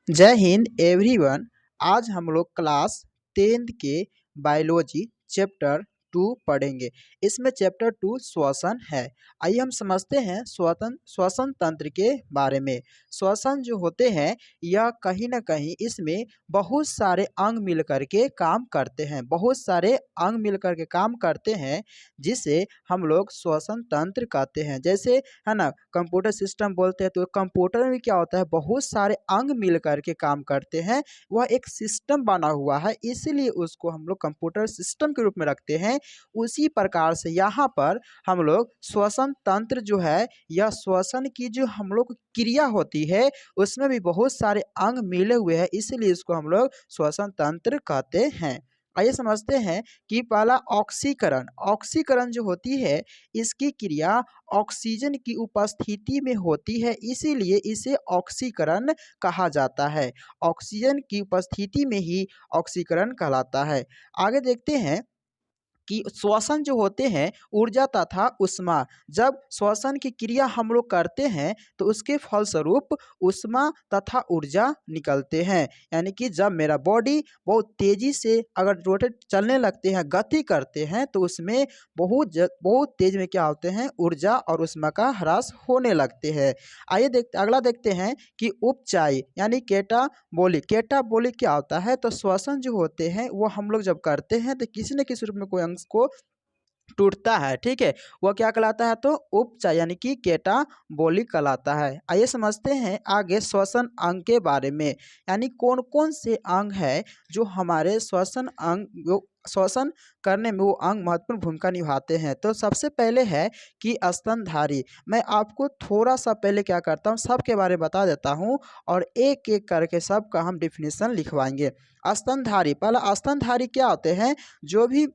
जय हिंद एवरीवन। आज हम लोग क्लास 10th के बायोलॉजी चैप्टर 2 पढ़ेंगे। इसमें चैप्टर 2 श्वसन है। आइए हम समझते हैं श्वसन तंत्र के बारे में। श्वसन जो होते हैं यह कहीं ना कहीं इसमें बहुत सारे अंग मिल करके काम करते हैं। बहुत सारे अंग मिल करके काम करते हैं जिसे हम लोग श्वसन तंत्र कहते हैं। जैसे है ना, कंप्यूटर सिस्टम बोलते हैं तो कंप्यूटर में क्या होता है, बहुत सारे अंग मिल करके काम करते हैं। वह एक सिस्टम बना हुआ है, इसीलिए उसको हम लोग कंप्यूटर सिस्टम के रूप में रखते हैं। उसी प्रकार से यहाँ पर हम लोग श्वसन तंत्र जो है, यह श्वसन की जो हम लोग क्रिया होती है उसमें भी बहुत सारे अंग मिले हुए हैं, इसीलिए इसको हम लोग श्वसन तंत्र कहते हैं। आइए समझते हैं कि पहला ऑक्सीकरण। ऑक्सीकरण जो होती है इसकी क्रिया ऑक्सीजन की उपस्थिति में होती है, इसीलिए इसे ऑक्सीकरण कहा जाता है। ऑक्सीजन की उपस्थिति में ही ऑक्सीकरण कहलाता है। आगे देखते हैं कि श्वसन जो होते हैं ऊर्जा तथा ऊष्मा, जब श्वसन की क्रिया हम लोग करते हैं तो उसके फलस्वरूप ऊष्मा तथा ऊर्जा निकलते हैं। यानी कि जब मेरा बॉडी बहुत तेजी से अगर रोटेट चलने लगते हैं, गति करते हैं, तो उसमें बहुत तेज में क्या होते हैं, ऊर्जा और ऊष्मा का ह्रास होने लगते हैं। आइए अगला देखते हैं कि उपचाई यानी केटाबोलिक। केटाबोलिक क्या होता है, तो श्वसन जो होते हैं वो हम लोग जब करते हैं तो किसी न किसी रूप में कोई अंग को टूटता है, ठीक है, वह क्या कहलाता है, तो उपचाय यानी कि केटाबोलिक कहलाता है। आइए समझते हैं आगे श्वसन अंग के बारे में। यानी कौन कौन से अंग है जो हमारे श्वसन करने में वो अंग महत्वपूर्ण भूमिका निभाते हैं। तो सबसे पहले है कि स्तनधारी। मैं आपको थोड़ा सा पहले क्या करता हूँ, सबके बारे में बता देता हूँ और एक एक करके सबका हम डिफिनीशन लिखवाएंगे। स्तनधारी, पहला स्तनधारी क्या होते हैं, जो भी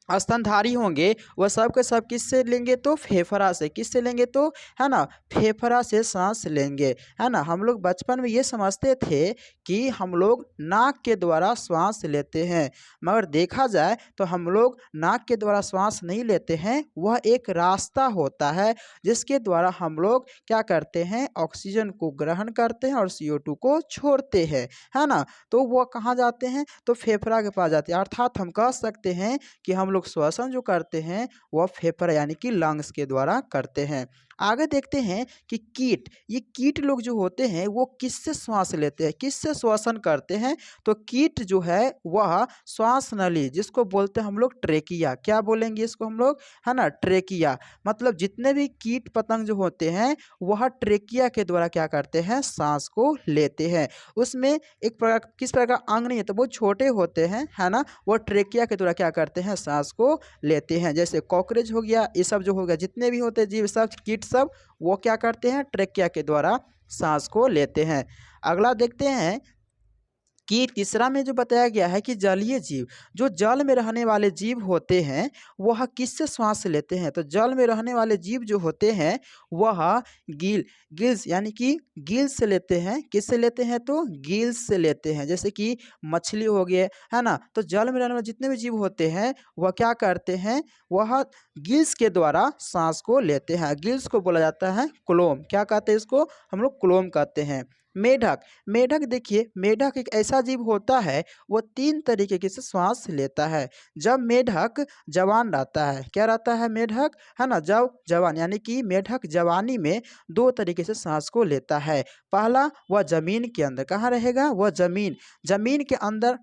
स्तनधारी होंगे वह सब के सब किससे लेंगे, तो फेफड़ा से। किससे लेंगे, तो है ना, फेफड़ा से सांस लेंगे। है ना, हम लोग बचपन में ये समझते थे कि हम लोग नाक के द्वारा श्वास लेते हैं, मगर देखा जाए तो हम लोग नाक के द्वारा श्वास नहीं लेते हैं। वह एक रास्ता होता है जिसके द्वारा हम लोग क्या करते हैं, ऑक्सीजन को ग्रहण करते हैं और CO2 को छोड़ते हैं। है ना, तो वह कहाँ जाते हैं, तो फेफड़ा के पास जाते हैं। अर्थात हम कह सकते हैं कि हम लोग श्वसन जो करते हैं वह फेफड़ा यानी कि लंग्स के द्वारा करते हैं। आगे देखते हैं कि कीट, ये कीट लोग जो होते हैं वो किससे श्वास लेते हैं, किससे श्वसन करते हैं, तो कीट जो है वह श्वास नली, जिसको बोलते हैं हम लोग ट्रेकिया। क्या बोलेंगे इसको हम लोग, है ना, ट्रेकिया। मतलब जितने भी कीट पतंग जो होते हैं वह ट्रेकिया के द्वारा क्या करते हैं, सांस को लेते हैं। उसमें एक प्रकार किस प्रकार का अंग नहीं है, तो बहुत छोटे होते हैं, है ना, वो ट्रेकिया के द्वारा क्या करते हैं, सांस को लेते हैं। जैसे कॉकरोच हो गया, ये सब जो हो गया, जितने भी होते हैं जीव, सब कीट सब, वो क्या करते हैं, ट्रेकिया के द्वारा सांस को लेते हैं। अगला देखते हैं कि तीसरा में जो बताया गया है कि जलीय जीव, जो जल में रहने वाले जीव होते हैं वह किससे श्वास लेते हैं, तो जल में रहने वाले जीव जो होते हैं वह गिल्स यानी कि गिल्स से लेते हैं। किससे लेते हैं, तो गिल्स से लेते हैं। जैसे कि मछली हो गए, है ना, तो जल में रहने वाले जितने भी जीव होते हैं वह क्या करते हैं, वह गिल्स के द्वारा सांस को लेते हैं। गिल्स को बोला जाता है क्लोम। क्या कहते हैं इसको, हम लोग क्लोम कहते हैं। मेढक, मेढक देखिए, मेढक एक ऐसा जीव होता है वो 3 तरीके से श्वास लेता है। जब मेढक जवान रहता है, क्या रहता है मेढक, है ना, जब जवान यानी कि मेढक जवानी में 2 तरीके से सांस को लेता है। पहला, वह जमीन के अंदर, कहाँ रहेगा, वह जमीन के अंदर,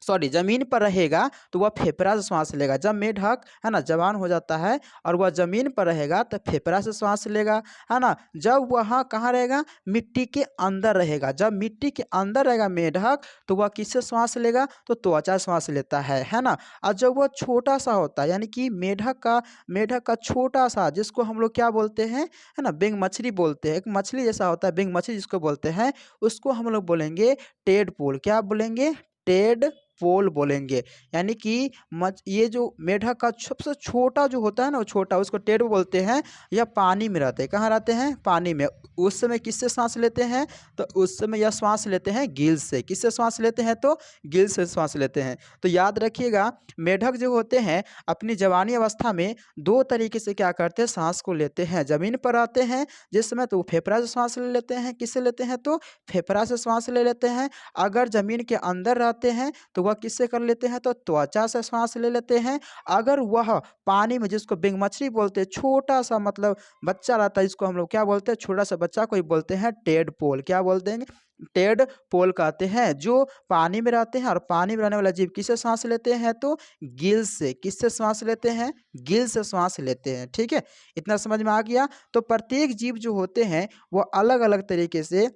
सॉरी, जमीन पर रहेगा तो वह फेफड़ा से श्वास लेगा। जब मेढक, है ना, जवान हो जाता है और वह जमीन पर रहेगा तो फेफड़ा से श्वास लेगा। है ना, जब वह कहाँ रहेगा, मिट्टी के अंदर रहेगा। जब मिट्टी के अंदर रहेगा मेढक तो वह किससे श्वास लेगा, तो त्वचा श्वास लेता है ना। और जब वह छोटा सा होता है, यानी कि मेढक का छोटा सा, जिसको हम लोग क्या बोलते हैं, है ना, बिंग मछली बोलते हैं। एक मछली जैसा होता है बिंग मछली जिसको बोलते हैं, उसको हम लोग बोलेंगे टेडपोल। क्या बोलेंगे, टेड पोल बोलेंगे। यानी कि ये जो मेढक का सबसे छोटा जो होता है ना, वो छोटा, उसको टेडो बोलते हैं। यह पानी में रहते हैं। कहाँ रहते हैं? पानी में। उस समय किससे सांस लेते हैं? तो उस समय यह सांस लेते हैं गिल से। किससे सांस लेते हैं? तो गिल से सांस लेते हैं। तो याद रखिएगा, मेढक जो होते हैं अपनी जवानी अवस्था में दो तरीके से क्या करते हैं, सांस को लेते हैं। जमीन पर आते हैं जिस समय तो वो फेफड़ा से सांस ले लेते हैं। किससे लेते हैं? तो फेफड़ा से सांस ले लेते हैं। अगर जमीन के अंदर रहते हैं तो वह किससे कर लेते हैं? तो त्वचा से सांस ले लेते हैं। अगर वह पानी में, जिसको बिंग मछली बोलते हैं, छोटा सा मतलब बच्चा रहता है, जिसको हम लोग क्या बोलते हैं, छोटा सा बच्चा को ही बोलते हैं टेडपोल। क्या बोलते हैं? टेडपोल कहते हैं। जो पानी में रहते हैं और पानी में रहने वाला जीव किससे सांस लेते हैं? तो गिल से। किससे सांस लेते हैं? गिल से सांस लेते हैं। ठीक है, इतना समझ में आ गया। तो प्रत्येक जीव जो होते हैं वो अलग अलग तरीके से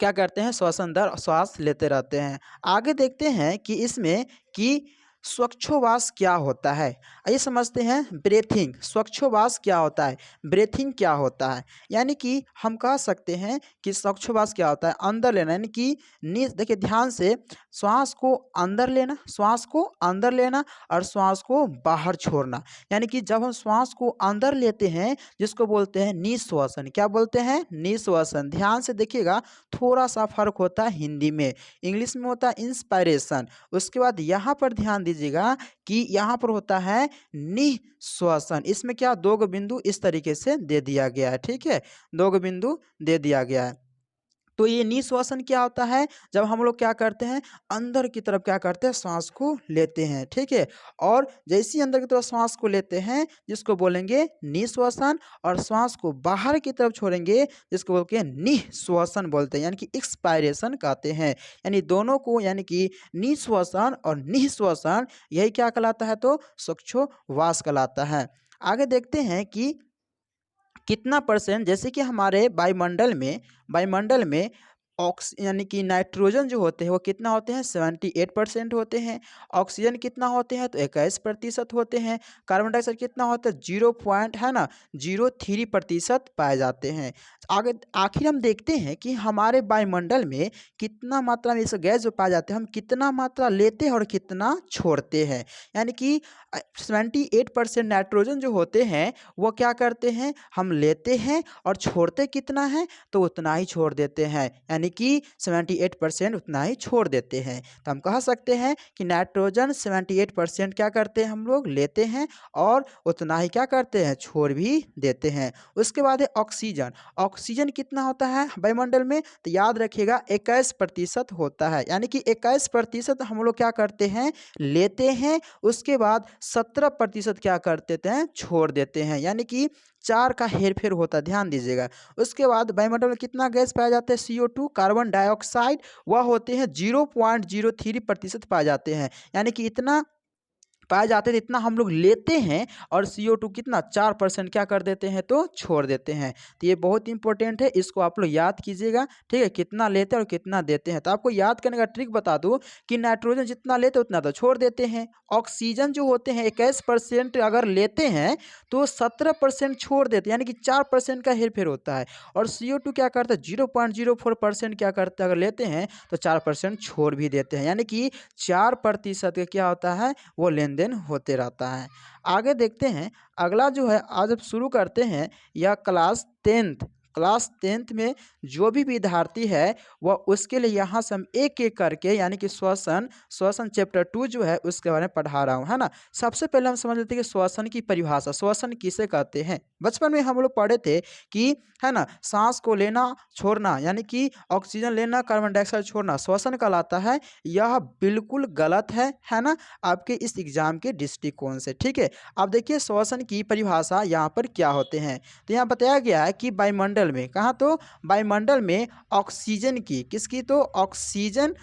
क्या करते हैं, श्वसन दर श्वास लेते रहते हैं। आगे देखते हैं कि इसमें कि स्वच्छोवास क्या होता है। आइए समझते हैं ब्रेथिंग। स्वच्छोवास क्या होता है, ब्रेथिंग क्या होता है। यानी कि हम कह सकते हैं कि स्वच्छोवास क्या होता है, अंदर लेना, यानी कि देखिए ध्यान से, श्वास को अंदर लेना, श्वास को अंदर लेना और श्वास को बाहर छोड़ना। यानी कि जब हम श्वास को अंदर लेते हैं जिसको बोलते हैं निश्वासन। क्या बोलते हैं? निश्वासन। ध्यान से देखिएगा, थोड़ा सा फर्क होता है हिंदी में, इंग्लिश में होता है इंस्पायरेशन। उसके बाद यहाँ पर ध्यान दीजिएगा कि यहाँ पर होता है निश्वासन। इसमें क्या, दो गो बिंदु इस तरीके से दे दिया गया है। ठीक है, दो गो बिंदु दे दिया गया है। तो ये निश्वासन क्या होता है, जब हम लोग क्या करते हैं, अंदर की तरफ क्या करते हैं, सांस को लेते हैं। ठीक है, और जैसे ही अंदर की तरफ सांस को लेते हैं जिसको बोलेंगे निश्वासन, और श्वास को बाहर की तरफ छोड़ेंगे जिसको बोल के निश्वासन बोलते हैं, यानी कि एक्सपायरेशन कहते हैं। यानी दोनों को, यानी कि निश्वासन और निश्वासन, यही क्या कहलाता है, तो श्वासोच्छ्वास कहलाता है। आगे देखते हैं कि कितना परसेंट, जैसे कि हमारे वायुमंडल में यानी कि नाइट्रोजन जो होते हैं वो कितना होते हैं, 78% होते हैं। ऑक्सीजन कितना होते हैं, तो 21% होते हैं। कार्बन डाइऑक्साइड कितना होता है, 0.03% पाए जाते हैं। आगे आखिर हम देखते हैं कि हमारे वायुमंडल में कितना मात्रा में इस गैस जो पाए जाते हैं, हम कितना मात्रा लेते हैं और कितना छोड़ते हैं। यानी कि 78% नाइट्रोजन जो होते हैं वो क्या करते हैं, हम लेते हैं, और छोड़ते कितना है, तो उतना ही छोड़ देते हैं। यानी कि 78% उतना ही छोड़ देते हैं। तो हम कह सकते हैं कि नाइट्रोजन 78% क्या करते हैं, हम लोग लेते हैं, और उतना ही क्या करते हैं, छोड़ भी देते हैं। उसके बाद है ऑक्सीजन। ऑक्सीजन कितना होता है वायुमंडल में, तो याद रखिएगा 21% होता है। यानी कि 21% हम लोग क्या करते हैं, लेते हैं। उसके बाद 17% क्या कर देते हैं, छोड़ देते हैं। यानी कि 4 का हेरफेर होता है, ध्यान दीजिएगा। उसके बाद वायुमंडल में कितना गैस पाया जाता है, CO2, कार्बन डाइऑक्साइड, वह होते हैं 0.03% पाए जाते हैं। यानी कि इतना पाए जाते हैं, इतना हम लोग लेते हैं, और CO2 कितना 4% क्या कर देते हैं, तो छोड़ देते हैं। तो ये बहुत इंपॉर्टेंट है, इसको आप लोग याद कीजिएगा। ठीक है, कितना लेते हैं और कितना देते हैं। तो आपको याद करने का ट्रिक बता दूं कि नाइट्रोजन जितना लेते हैं उतना तो छोड़ देते हैं। ऑक्सीजन जो होते हैं 21% अगर लेते हैं तो 17% छोड़ देते हैं, यानी कि 4% का हेरफेर होता है। और CO2 क्या करता है, 0.04% क्या करता है, अगर लेते हैं तो 4% छोड़ भी देते हैं। यानी कि 4% का क्या होता है, वो लेन देन होते रहता है। आगे देखते हैं, अगला जो है आज अब शुरू करते हैं, यह क्लास 10th में जो भी विद्यार्थी है वह उसके लिए यहाँ से हम एक एक करके, यानी कि श्वसन चैप्टर 2 जो है उसके बारे में पढ़ा रहा हूँ, है ना। सबसे पहले हम समझ लेते हैं कि श्वसन की परिभाषा, श्वसन किसे कहते हैं। बचपन में हम लोग पढ़े थे कि, है ना, सांस को लेना छोड़ना, यानी कि ऑक्सीजन लेना, कार्बन डाइऑक्साइड छोड़ना श्वसन कहलाता है। यह बिल्कुल गलत है ना, आपके इस एग्जाम के दृष्टिकोण से। ठीक है, अब देखिए श्वसन की परिभाषा यहाँ पर क्या होते हैं। तो यहाँ बताया गया है कि वायुमंडल में, कहाँ, तो वायुमंडल में ऑक्सीजन की, किसकी, तो ऑक्सीजन,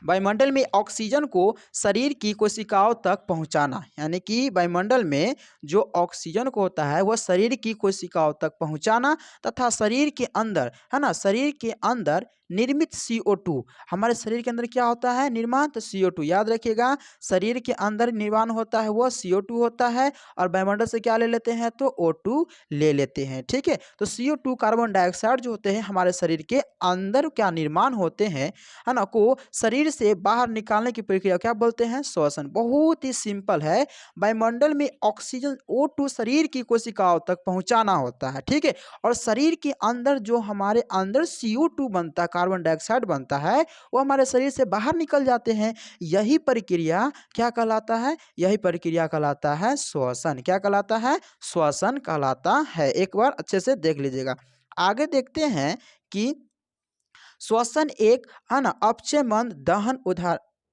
वायुमंडल में ऑक्सीजन को शरीर की कोशिकाओं तक पहुंचाना। यानी कि वायुमंडल में जो ऑक्सीजन को होता है वह शरीर की कोशिकाओं तक पहुंचाना, तथा शरीर के अंदर, है ना, शरीर के अंदर निर्मित CO2, हमारे शरीर के अंदर क्या होता है, निर्माण, तो CO2 याद रखिएगा, शरीर के अंदर निर्माण होता है वह CO2 होता है, और वायुमंडल से क्या ले लेते हैं, तो O2 ले लेते हैं। ठीक है, तो CO2, कार्बन डाइऑक्साइड जो होते हैं हमारे शरीर के अंदर क्या निर्माण होते हैं, है ना, को शरीर शरीर से बाहर निकालने की प्रक्रिया क्या बोलते हैं? श्वसन। बहुत ही सिंपल है। वायुमंडल में ऑक्सीजन O2 शरीर की कोशिकाओं तक पहुंचाना होता है, ठीक है। और शरीर के अंदर जो हमारे अंदर CO2 बनता है, कार्बन डाइऑक्साइड बनता है, वो हमारे शरीर से बाहर निकल जाते हैं। यही प्रक्रिया क्या कहलाता है? यही प्रक्रिया कहलाता है श्वसन। क्या कहलाता है? श्वसन कहलाता है। एक बार अच्छे से देख लीजिएगा। आगे देखते हैं कि श्वसन एक है ना अपचय मंद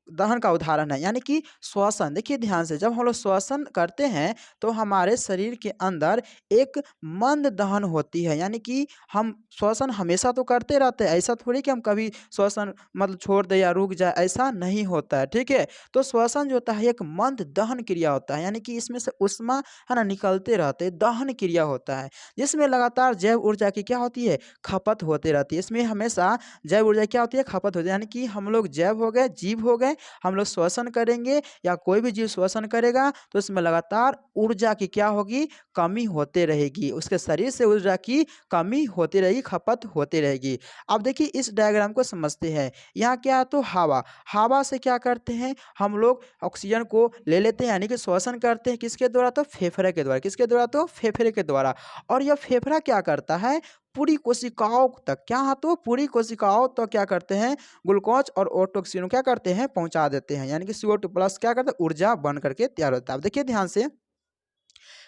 दहन का उदाहरण है। यानी कि श्वसन, देखिए ध्यान से, जब हम लोग श्वसन करते हैं तो हमारे शरीर के अंदर एक मंद दहन होती है। यानी कि हम श्वसन हमेशा तो करते रहते हैं, ऐसा थोड़ी कि हम कभी श्वसन मतलब छोड़ दे या रुक जाए, ऐसा नहीं होता है, ठीक है। तो श्वसन जो होता है एक मंद दहन क्रिया होता है। यानी कि इसमें से ऊष्मा है ना निकलते रहते, दहन क्रिया होता है, जिसमें लगातार जैव ऊर्जा की क्या होती है? खपत होती रहती है। इसमें हमेशा जैव ऊर्जा क्या होती है? खपत होती है। यानी कि हम लोग जैव हो गए, जीव हो गए, हम लोग श्वसन करेंगे या कोई भी जीव श्वसन करेगा तो इसमें लगातार ऊर्जा की क्या होगी? कमी होते रहेगी। उसके शरीर से ऊर्जा की कमी होती रहेगी, खपत होती रहेगी। अब देखिए इस डायग्राम को समझते हैं। यहाँ क्या है? तो हवा। हवा से क्या करते हैं? हम लोग ऑक्सीजन को ले लेते हैं, यानी कि श्वसन करते हैं। किसके द्वारा? तो फेफड़े के द्वारा। किसके द्वारा? तो फेफड़े के द्वारा। और यह फेफड़ा क्या करता है? पूरी कोशिकाओं तक, क्या है? तो पूरी कोशिकाओं तक क्या करते हैं? ग्लूकोज और ऑक्सीजन क्या करते हैं? पहुंचा देते हैं। यानी कि CO2 प्लस क्या करते हैं? ऊर्जा बन करके तैयार होता है। अब देखिए ध्यान से,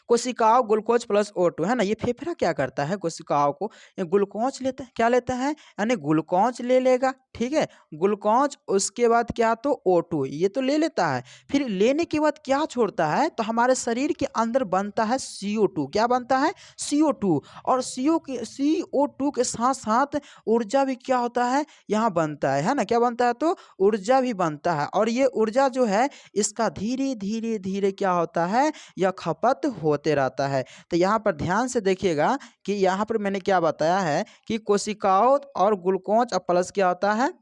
कोशिकाओं ग्लूकोज प्लस O2 है ना, ये फेफड़ा क्या करता है? कोशिकाओं को ये ग्लूकोज लेता है। क्या लेता है? यानी ग्लूकोज ले लेगा, ठीक है। ग्लूकोज, उसके बाद क्या? तो O2 ये तो ले लेता है। फिर लेने के बाद क्या छोड़ता है? तो हमारे शरीर के अंदर बनता है CO2। क्या बनता है? CO2। और CO2 के साथ साथ ऊर्जा भी क्या होता है? यहाँ बनता है ना, क्या बनता है? तो ऊर्जा भी बनता है। और ये ऊर्जा जो है इसका धीरे धीरे धीरे क्या होता है? यह खपत होते रहता है। तो यहाँ पर ध्यान से देखिएगा कि यहाँ पर मैंने क्या बताया है कि कोशिकाओं और ग्लूकोज और प्लस क्या होता है?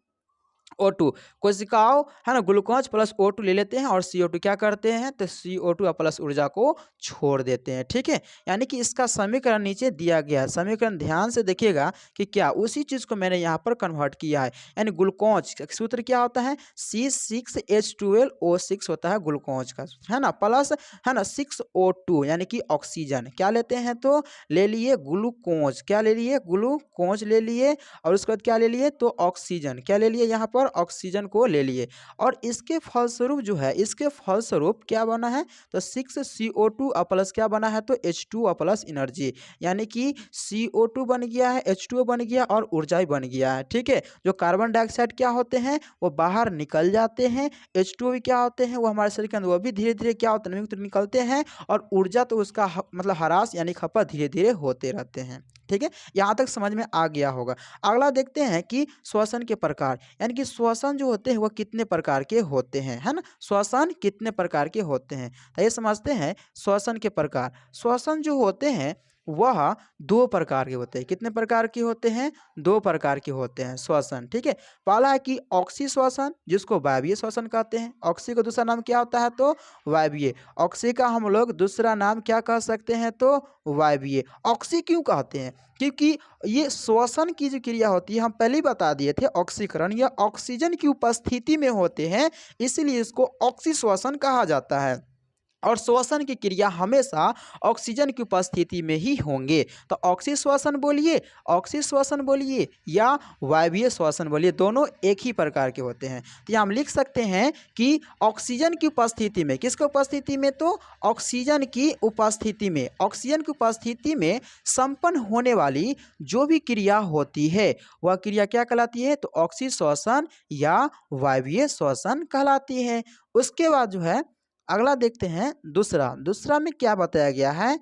O2। कोशिकाओं है ना ग्लूकोज प्लस O2 ले लेते हैं और CO2 क्या करते हैं? तो CO2 प्लस ऊर्जा को छोड़ देते हैं, ठीक है। यानी कि इसका समीकरण नीचे दिया गया है। समीकरण ध्यान से देखिएगा कि क्या उसी चीज को मैंने यहाँ पर कन्वर्ट किया है। यानी ग्लूकोज का सूत्र क्या होता है? C6H12O6 होता है ग्लूकोज का, है ना, प्लस है ना 6O2 यानी कि ऑक्सीजन। क्या लेते हैं? तो ले लिए ग्लूकोज। क्या ले लिए? ग्लूकोज ले लिए। और उसके बाद क्या ले लिए? तो ऑक्सीजन। क्या ले लिए? यहाँ पर ऑक्सीजन को ले लिए। और इसके फलस्वरूप जो है, इसके फलस्वरूप क्या बना है? तो 6CO2 प्लस क्या बना है? तो H2O प्लस एनर्जी। यानी कि CO2 बन गया है, H2O बन गया और ऊर्जा भी बन गया है, ठीक है। जो कार्बन डाइऑक्साइड क्या होते हैं? वो बाहर निकल जाते हैं। H2O भी क्या होते हैं? वो हमारे शरीर के अंदर वो भी धीरे धीरे क्या होते हैं? निकलते हैं। और ऊर्जा तो उसका मतलब ह्रास यानी खपत धीरे धीरे होते रहते हैं, ठीक है। यहाँ तक समझ में आ गया होगा। अगला देखते हैं कि श्वसन के प्रकार, यानी कि श्वसन जो होते हैं वो कितने प्रकार के होते हैं, है ना। श्वसन कितने प्रकार के होते हैं, तो ये समझते हैं श्वसन के प्रकार। श्वसन जो होते हैं वह दो प्रकार के होते हैं। कितने प्रकार के होते हैं? दो प्रकार के होते हैं श्वसन, ठीक है। पहला है कि ऑक्सी श्वसन, जिसको वायवीय श्वसन कहते हैं। ऑक्सी का दूसरा नाम क्या होता है? तो वायवीय। ऑक्सी का हम लोग दूसरा नाम क्या कह सकते हैं? तो वायवीय। ऑक्सी क्यों कहते हैं? क्योंकि ये श्वसन की जो क्रिया होती है, हम पहले ही बता दिए थे, ऑक्सीकरण, या ऑक्सीजन की उपस्थिति में होते हैं, इसलिए इसको ऑक्सी श्वसन कहा जाता है। और श्वसन की क्रिया हमेशा ऑक्सीजन की उपस्थिति में ही होंगे। तो ऑक्सी श्वसन बोलिए, ऑक्सी श्वसन बोलिए या वायवीय श्वसन बोलिए, दोनों एक ही प्रकार के होते हैं। तो यहाँ हम लिख सकते हैं कि ऑक्सीजन की उपस्थिति में, किसकी उपस्थिति में? तो ऑक्सीजन की उपस्थिति में, ऑक्सीजन की उपस्थिति में संपन्न होने वाली जो भी क्रिया होती है वह क्रिया क्या कहलाती है? तो ऑक्सी श्वसन या वायवीय श्वसन कहलाती है। उसके बाद जो है अगला देखते हैं दूसरा। दूसरा में क्या बताया गया है?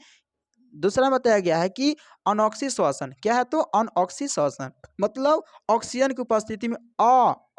दूसरा बताया गया है कि अनऑक्सी श्वसन। क्या है? तो अनऑक्सी श्वसन मतलब ऑक्सीजन की उपस्थिति में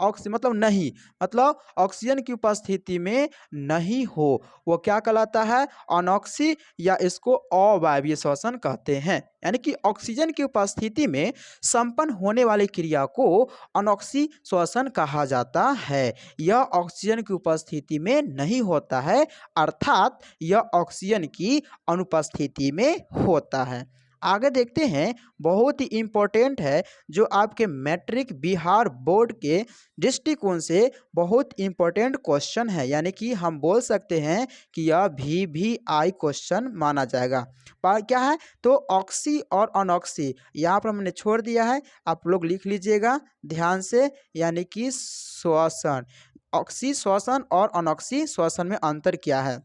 ऑक्सी मतलब नहीं, मतलब ऑक्सीजन की उपस्थिति में नहीं हो, वो क्या कहलाता है? अनऑक्सी, या इसको अवायवीय श्वसन कहते हैं। यानी कि ऑक्सीजन की उपस्थिति में संपन्न होने वाली क्रिया को अनऑक्सी श्वसन कहा जाता है। यह ऑक्सीजन की उपस्थिति में नहीं होता है, अर्थात यह ऑक्सीजन की अनुपस्थिति में होता है। आगे देखते हैं, बहुत ही इम्पोर्टेंट है, जो आपके मैट्रिक बिहार बोर्ड के दृष्टिकोण से बहुत इम्पोर्टेंट क्वेश्चन है, यानी कि हम बोल सकते हैं कि यह VVI क्वेश्चन माना जाएगा। क्या है तो ऑक्सी और अनॉक्सी यहाँ पर हमने छोड़ दिया है, आप लोग लिख लीजिएगा ध्यान से, यानी कि श्वसन, ऑक्सी श्वसन और अनॉक्सी श्वसन में अंतर क्या है।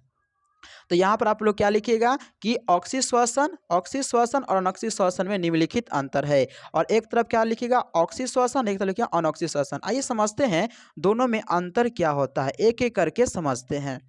तो यहाँ पर आप लोग क्या लिखिएगा कि ऑक्सी श्वसन और अनॉक्सी श्वसन में निम्नलिखित अंतर है, और एक तरफ क्या लिखिएगा ऑक्सी श्वसन, एक तरफ लिखिएगा अनॉक्सी श्वसन। आइए समझते हैं दोनों में अंतर क्या होता है, एक एक करके समझते हैं।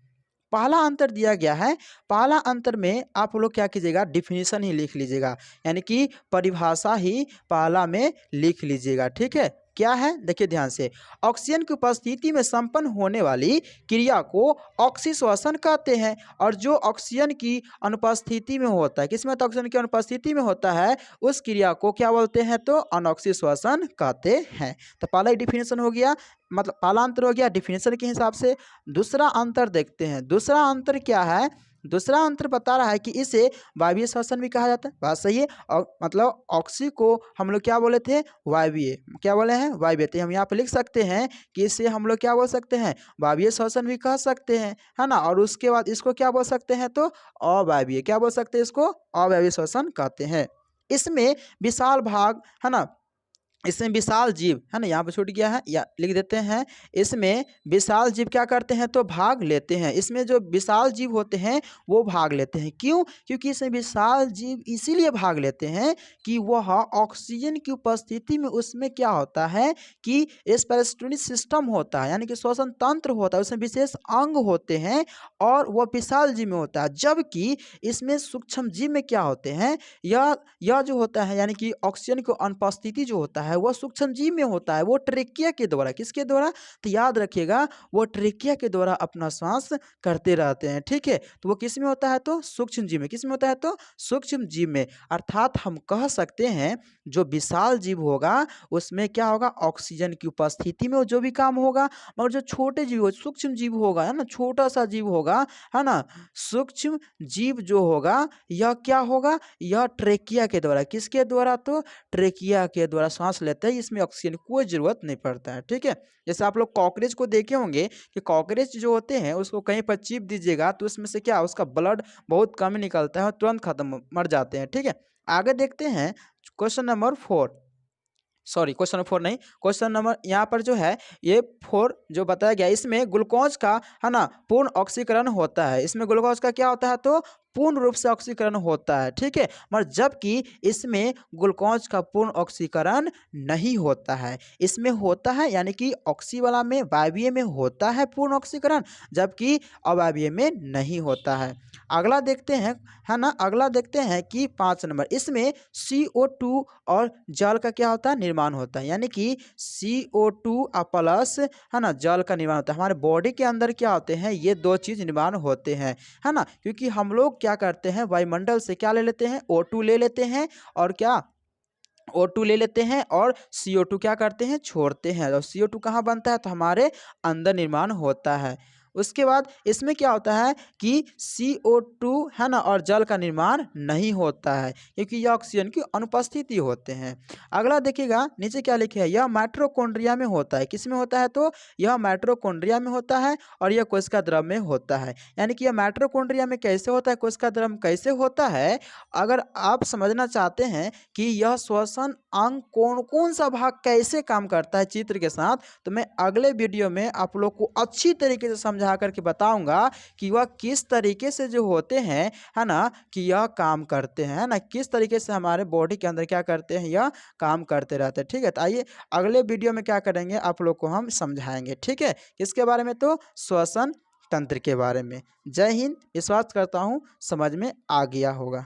पहला अंतर दिया गया है, पहला अंतर में आप लोग क्या कीजिएगा डिफिनीशन ही लिख लीजिएगा, यानी कि परिभाषा ही पहला में लिख लीजिएगा, ठीक है। क्या है देखिए ध्यान से, ऑक्सीजन की उपस्थिति में संपन्न होने वाली क्रिया को ऑक्सीश्वसन कहते हैं, और जो ऑक्सीजन की अनुपस्थिति में होता है, किसमें तो ऑक्सीजन की अनुपस्थिति में होता है, उस क्रिया को क्या बोलते हैं तो अनॉक्सीश्वसन कहते हैं। तो पहला ही डिफिनेशन हो गया, मतलब पहला अंतर हो गया डिफिनेशन के हिसाब से। दूसरा अंतर देखते हैं, दूसरा अंतर क्या है, दूसरा अंतर बता रहा है कि इसे वायवीय श्वसन भी कहा जाता है, बात सही है। और मतलब ऑक्सी को हम लोग क्या बोले थे वायवीय, क्या बोले हैं वायवीय, तो हम यहाँ पे लिख सकते हैं कि इसे हम लोग क्या बोल सकते हैं वायवीय श्वसन भी कह सकते हैं, है ना। और उसके बाद इसको क्या बोल सकते हैं तो अवायवीय, क्या बोल सकते हैं इसको अवायवीय श्वसन कहते हैं। इसमें विशाल भाग, है ना, इसमें विशाल जीव, है ना, यहाँ पे छूट गया है या लिख देते हैं, इसमें विशाल जीव क्या करते हैं तो भाग लेते हैं, इसमें जो विशाल जीव होते हैं वो भाग लेते हैं। क्यों? क्योंकि इसमें विशाल जीव इसीलिए भाग लेते हैं कि वह ऑक्सीजन की उपस्थिति में उसमें क्या होता है कि रेस्पिरेटरी सिस्टम होता है, यानी कि श्वसन तंत्र होता है, उसमें विशेष अंग होते हैं, और वह विशाल जीव में होता है। जबकि इसमें सूक्ष्म जीव में क्या होते हैं, यह जो होता है यानी कि ऑक्सीजन की अनुपस्थिति जो होता है वो सूक्ष्म जीव में होता है, वो ट्रेकिया के द्वारा, किसके द्वारा तो याद रखिएगा वो ट्रेकिया के द्वारा अपना श्वास करते रहते हैं, ठीक है। तो वो किस में होता है तो सूक्ष्म जीव में, किस में होता है तो सूक्ष्म जीव में। अर्थात हम कह सकते हैं जो विशाल जीव होगा उसमें क्या होगा ऑक्सीजन की उपस्थिति में वो जो भी काम होगा, मगर जो छोटे जीव सूक्ष्म जीव होगा, है ना, छोटा सा जीव होगा, है ना, सूक्ष्म जीव जो होगा यह क्या होगा, यह ट्रेकिया के द्वारा, किसके द्वारा तो ट्रेकिया के द्वारा सांस लेते हैं, इसमें ऑक्सीजन की कोई जरूरत नहीं पड़ता है, ठीक है। जैसे आप लोग कॉकरोच को देखे होंगे कि कॉकरोच जो होते हैं उसको कहीं पर चिप दीजिएगा तो उसमें से क्या उसका ब्लड बहुत कम निकलता है और तुरंत खत्म मर जाते हैं, ठीक है। आगे देखते हैं question number 4, sorry question number 4 नहीं, क्वेश्चन नंबर यहाँ पर जो है ये 4 जो बताया गया, इसमें ग्लूकोज का, है ना, पूर्ण ऑक्सीकरण होता है, इसमें ग्लूकोज का क्या होता है तो पूर्ण रूप से ऑक्सीकरण होता है, ठीक है। मगर जबकि इसमें ग्लूकोज का पूर्ण ऑक्सीकरण नहीं होता है, इसमें होता है यानी कि ऑक्सी वाला में वायवीय में होता है पूर्ण ऑक्सीकरण, जबकि अवायवीय में नहीं होता है। अगला देखते हैं, है ना, अगला देखते हैं कि 5 नंबर, इसमें CO2 और जल का क्या होता है निर्माण होता है, यानी कि CO2 प्लस, है ना, जल का निर्माण होता है। हमारे बॉडी के अंदर क्या होते हैं ये दो चीज निर्माण होते हैं, है ना, क्योंकि हम लोग क्या करते हैं वायुमंडल से क्या ले लेते हैं O2 ले लेते हैं, और क्या O2 ले लेते हैं और CO2 क्या करते हैं छोड़ते हैं, और CO2 कहाँ बनता है तो हमारे अंदर निर्माण होता है। उसके बाद इसमें क्या होता है कि CO2, है ना, और जल का निर्माण नहीं होता है क्योंकि यह ऑक्सीजन की अनुपस्थिति होते हैं। अगला देखिएगा नीचे क्या लिखे है, यह माइटोकॉन्ड्रिया में होता है, किस में होता है तो यह माइटोकॉन्ड्रिया में होता है, और यह कोशिका द्रव में होता है। यानी कि यह माइटोकॉन्ड्रिया में कैसे होता है, कोशिका द्रव में कैसे होता है। अगर आप समझना चाहते हैं कि यह श्वसन अंग कौन कौन सा भाग कैसे काम करता है चित्र के साथ, तो मैं अगले वीडियो में आप लोग को अच्छी तरीके से समझा करके बताऊंगा कि वह किस तरीके से जो होते हैं, है ना, कि यह काम करते हैं, है ना, किस तरीके से हमारे बॉडी के अंदर क्या करते हैं यह काम करते रहते हैं, ठीक है। तो आइए अगले वीडियो में क्या करेंगे आप लोग को हम समझाएंगे, ठीक है, किसके बारे में तो श्वसन तंत्र के बारे में। जय हिंद, विश्वास करता हूँ समझ में आ गया होगा।